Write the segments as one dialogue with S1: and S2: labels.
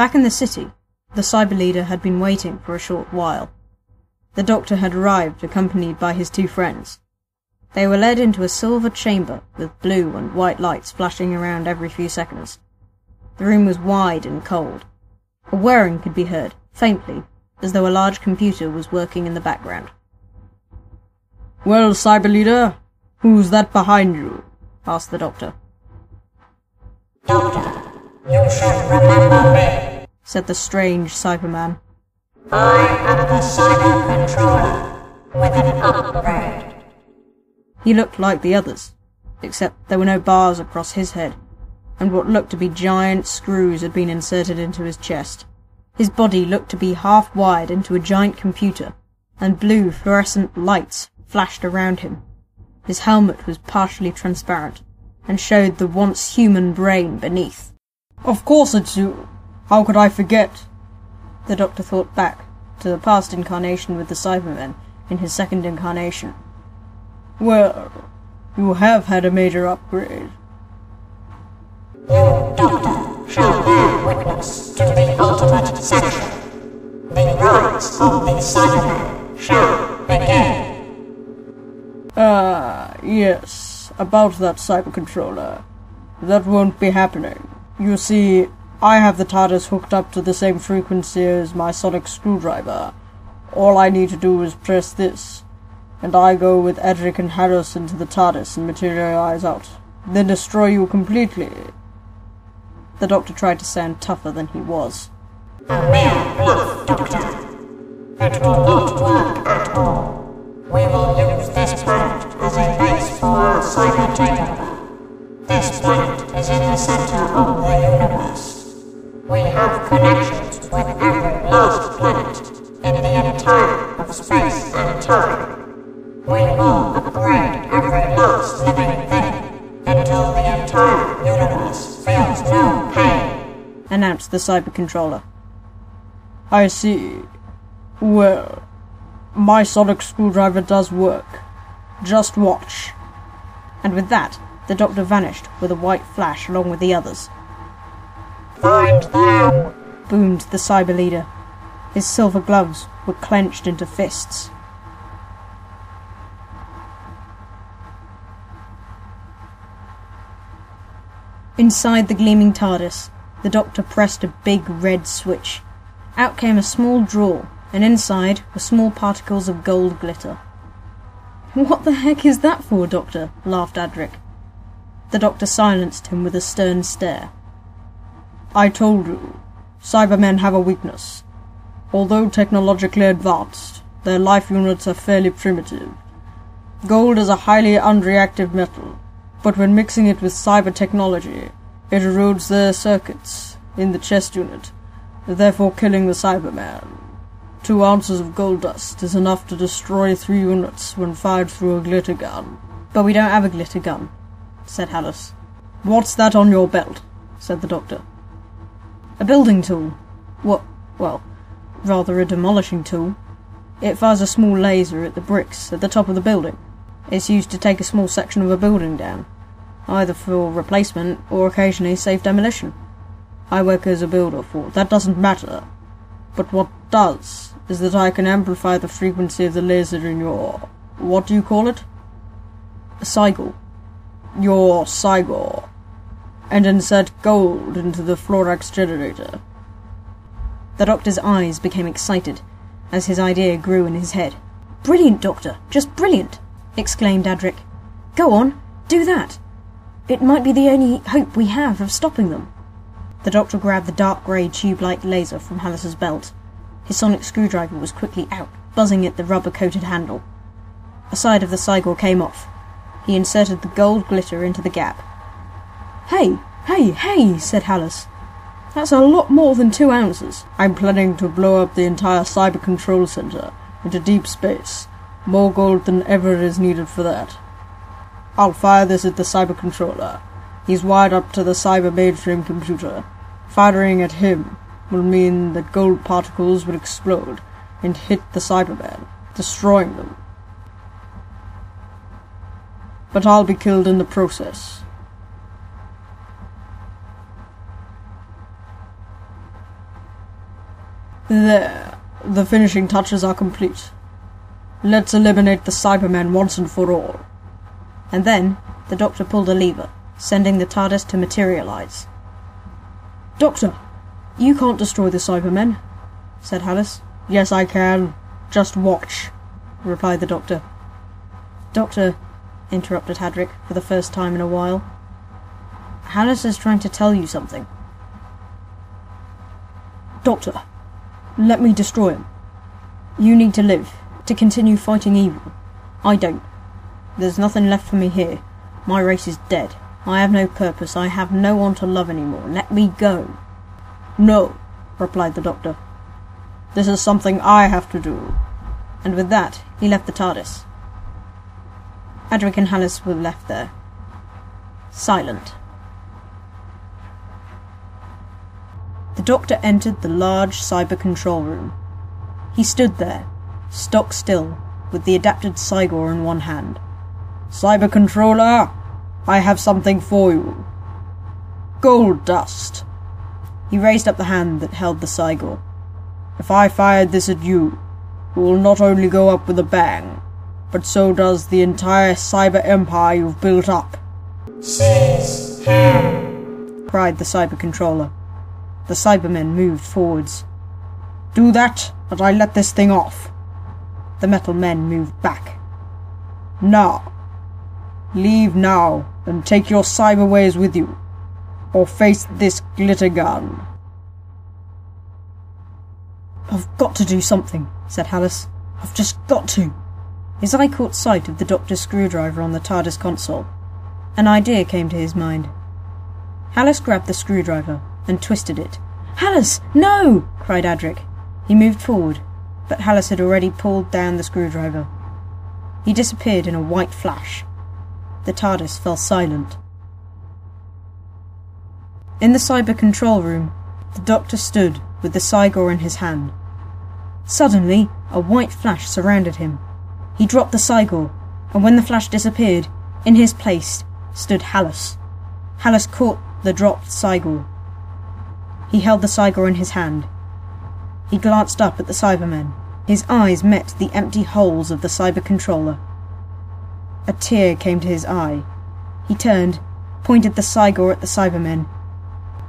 S1: Back in the city, the cyber leader had been waiting for a short while. The Doctor had arrived accompanied by his two friends. They were led into a silver chamber with blue and white lights flashing around every few seconds. The room was wide and cold. A whirring could be heard, faintly, as though a large computer was working in the background.
S2: "Well, cyber leader, who's that behind you?" asked the Doctor.
S3: "Doctor, you should remember me,"
S1: said the strange Cyberman.
S3: "I am the Cyber Controller, with an upgrade."
S1: He looked like the others, except there were no bars across his head, and what looked to be giant screws had been inserted into his chest. His body looked to be half wired into a giant computer, and blue fluorescent lights flashed around him. His helmet was partially transparent, and showed the once human brain beneath.
S2: "Of course it's you. How could I forget?"
S1: The Doctor thought back to the past incarnation with the Cybermen in his second incarnation.
S2: "Well, you have had a major upgrade."
S3: "You, Doctor, shall bear witness to the ultimate sanction. The rites of the Cybermen shall begin."
S2: Yes, about that cyber controller. That won't be happening. You see, I have the TARDIS hooked up to the same frequency as my sonic screwdriver. All I need to do is press this, and I go with Adric and Harris into the TARDIS and materialize out, then destroy you completely.
S1: The Doctor tried to sound tougher than he was.
S3: "A mere bluff, Doctor. It will not work at all. We will use this planet as a base for our cyber takeover. This planet is in the center of the universe. We have connections with every last planet in the entire of space and time. We will upgrade every last living thing until the entire universe feels no pain,"
S1: announced the cyber controller.
S2: "I see. Well, my sonic screwdriver does work. Just watch."
S1: And with that, the Doctor vanished with a white flash along with the others.
S3: "Find them!"
S1: boomed the cyber leader. His silver gloves were clenched into fists. Inside the gleaming TARDIS, the Doctor pressed a big red switch. Out came a small drawer, and inside were small particles of gold glitter. "What the heck is that for, Doctor?" laughed Adric. The Doctor silenced him with a stern stare.
S2: "I told you, Cybermen have a weakness. Although technologically advanced, their life units are fairly primitive. Gold is a highly unreactive metal, but when mixing it with cyber technology, it erodes their circuits in the chest unit, therefore killing the Cyberman. 2 ounces of gold dust is enough to destroy 3 units when fired through a glitter gun."
S1: "But we don't have a glitter gun," said Alice.
S2: "What's that on your belt?" said the Doctor.
S1: "A building tool. Well, rather a demolishing tool. It fires a small laser at the bricks at the top of the building. It's used to take a small section of a building down, either for replacement or occasionally safe demolition. I work as a builder for that doesn't matter. But what does is that I can amplify the frequency of the laser in your... what do you call it?"
S2: "A Cygor." "Your Cygor. And insert gold into the Florax generator."
S1: The Doctor's eyes became excited as his idea grew in his head. "Brilliant, Doctor! Just brilliant!" exclaimed Adric. "Go on, do that. It might be the only hope we have of stopping them." The Doctor grabbed the dark grey tube-like laser from Hallis's belt. His sonic screwdriver was quickly out, buzzing at the rubber-coated handle. A side of the Cygor came off. He inserted the gold glitter into the gap. Hey, said Hallis. "That's a lot more than 2 ounces. I'm planning to blow up the entire cyber control center into deep space. More gold than ever is needed for that. I'll fire this at the cyber controller. He's wired up to the cyber mainframe computer. Firing at him will mean that gold particles will explode and hit the Cybermen, destroying them. But I'll be killed in the process."
S2: There. The finishing touches are complete. Let's eliminate the Cybermen once and for all.
S1: And then the Doctor pulled a lever, sending the TARDIS to materialise.
S2: Doctor, you can't destroy the Cybermen, said Hallis. Yes, I can. Just watch, replied the Doctor.
S1: Doctor, interrupted Adric for the first time in a while. Hallis is trying to tell you something.
S2: Doctor, let me destroy him.
S1: You need to live, to continue fighting evil. I don't. There's nothing left for me here. My race is dead. I have no purpose. I have no one to love anymore. Let me go.
S2: No, replied the Doctor. This is something I have to do.
S1: And with that, he left the TARDIS. Adric and Hallis were left there, silent. The Doctor entered the large cyber control room. He stood there, stock still, with the adapted Cygor in one hand.
S2: Cyber Controller, I have something for you. Gold dust.
S1: He raised up the hand that held the Cygor.
S2: If I fired this at you, it will not only go up with a bang, but so does the entire cyber empire you've built up.
S3: Seize him!
S1: Cried the cyber controller. The Cybermen moved forwards.
S2: Do that, and I let this thing off.
S1: The metal men moved back.
S2: Now. Leave now, and take your cyber ways with you, or face this glitter gun.
S1: I've got to do something, said Hallis. I've just got to. His eye caught sight of the Doctor's screwdriver on the TARDIS console. An idea came to his mind. Hallis grabbed the screwdriver and twisted it. Hallis, no! Cried Adric. He moved forward, but Hallis had already pulled down the screwdriver. He disappeared in a white flash. The TARDIS fell silent. In the cyber control room, the Doctor stood with the Cygor in his hand. Suddenly, a white flash surrounded him. He dropped the Cygor, and when the flash disappeared, in his place stood Hallis. Hallis caught the dropped Cygor. He held the Cygor in his hand. He glanced up at the Cybermen. His eyes met the empty holes of the cyber controller. A tear came to his eye. He turned, pointed the Cygor at the Cybermen,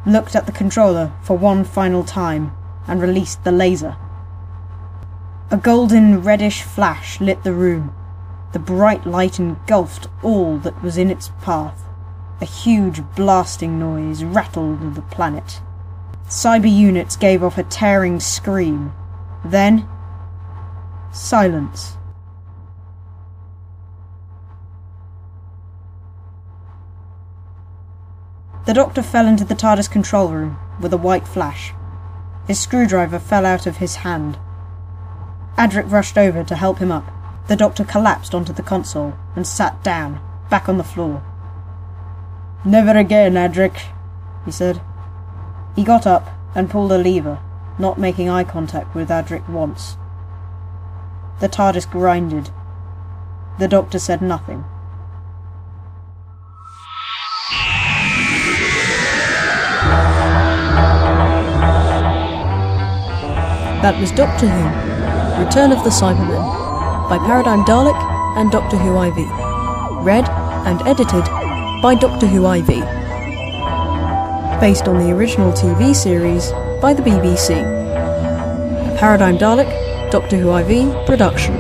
S1: looked at the controller for one final time, and released the laser. A golden reddish flash lit the room. The bright light engulfed all that was in its path. A huge blasting noise rattled the planet. Cyber units gave off a tearing scream. Then, silence. The Doctor fell into the TARDIS control room with a white flash. His screwdriver fell out of his hand. Adric rushed over to help him up. The Doctor collapsed onto the console and sat down, back on the floor.
S2: Never again, Adric, he said.
S1: He got up and pulled a lever, not making eye contact with Adric once. The TARDIS grinded. The Doctor said nothing.
S4: That was Doctor Who, Return of the Cybermen, by Paradigm Dalek and Doctor Who IV. Read and edited by Doctor Who IV. Based on the original TV series by the BBC. A Paradigm Dalek, Doctor Who IV production.